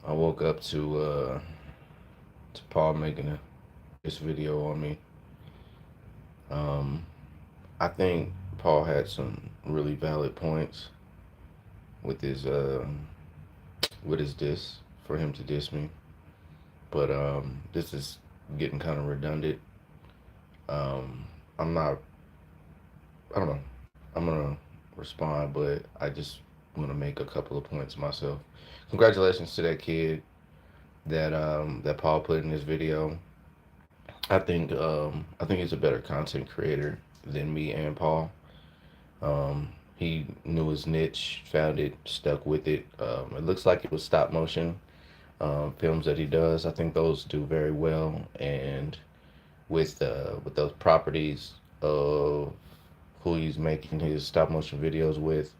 I woke up to Paul making this video on me. Um, I think Paul had some really valid points with his diss for him to diss me, but this is getting kind of redundant. Um, I'm not. I don't know. I'm gonna respond, but I just want to make a couple of points myself. Congratulations to that kid that Paul put in this video. I think he's a better content creator than me and Paul. He knew his niche, found it, stuck with it. It looks like it was stop motion films that he does. I think those do very well, and with those properties of who he's making his stop motion videos with,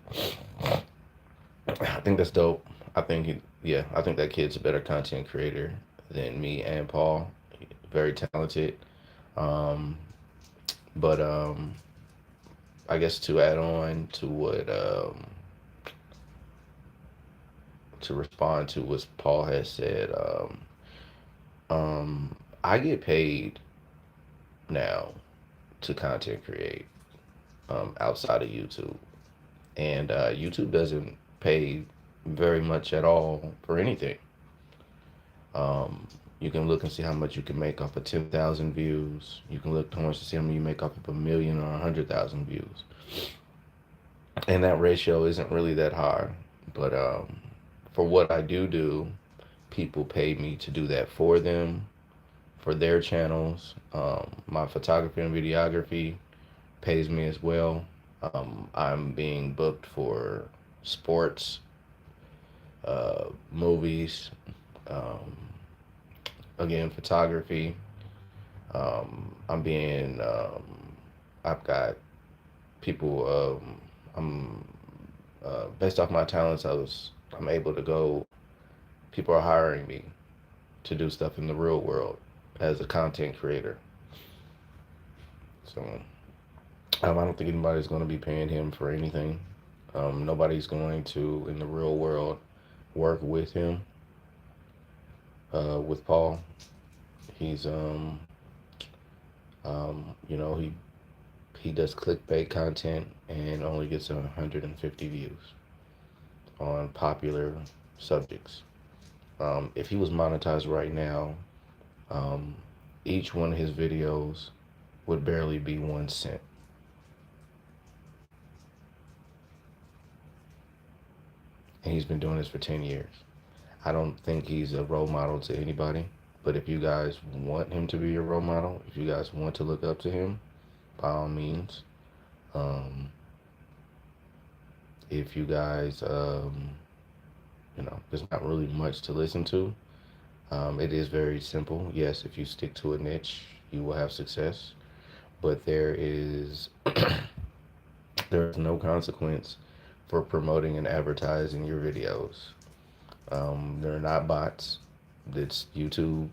I think that's dope. I think that kid's a better content creator than me and Paul. Very talented. Um, but I guess to add on to what to respond to what Paul has said, I get paid now to content create outside of YouTube, and YouTube doesn't pay very much at all for anything. Um, you can look and see how much you can make off of 10,000 views. You can look how much to see how much you make off of a million or 100,000 views, and that ratio isn't really that high. But for what I do, people pay me to do that for them, for their channels. My photography and videography pays me as well. I'm being booked for sports, movies, um, again, photography. I'm being, I've got people, I'm, based off my talents, I'm able to go, people are hiring me to do stuff in the real world as a content creator. So I don't think anybody's going to be paying him for anything. Nobody's going to, in the real world, work with him, with Paul. He's, he does clickbait content and only gets 150 views on popular subjects. If he was monetized right now, um, each one of his videos would barely be 1 cent. And he's been doing this for 10 years. I don't think he's a role model to anybody. But if you guys want him to be your role model, if you guys want to look up to him, by all means. Um, if you guys, there's not really much to listen to. It is very simple. Yes, if you stick to a niche, you will have success. But there's no consequence for promoting and advertising your videos. They're not bots. It's YouTube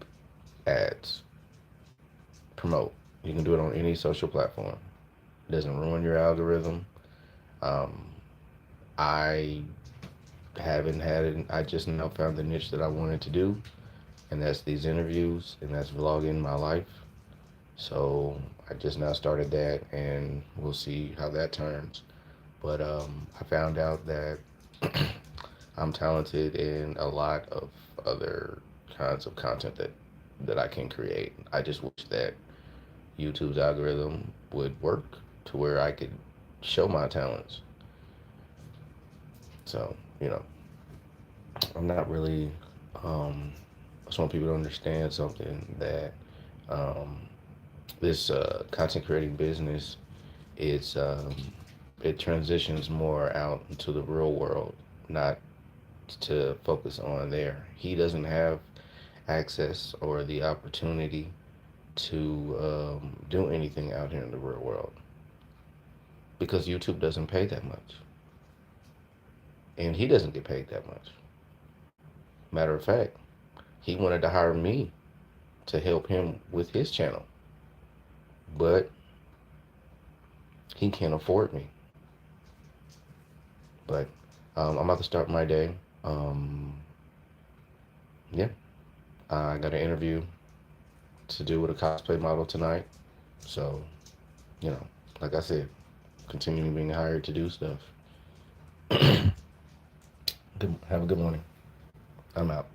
ads. Promote. You can do it on any social platform. It doesn't ruin your algorithm. Um, I haven't had it. I just now found the niche that I wanted to do, and that's these interviews, and that's vlogging my life. So I just now started that, and we'll see how that turns. But I found out that I'm talented in a lot of other kinds of content that I can create. I just wish that YouTube's algorithm would work to where I could show my talents. So, I'm not really, I just want people to understand something that um, this content creating business, it's, it transitions more out into the real world, not to focus on there. He doesn't have access or the opportunity to do anything out here in the real world because YouTube doesn't pay that much, and he doesn't get paid that much. Matter of fact, he wanted to hire me to help him with his channel, but he can't afford me. But I'm about to start my day. Um, Yeah, I got an interview to do with a cosplay model tonight. So, you know, like I said, continuing being hired to do stuff. Good, have a good morning. I'm out.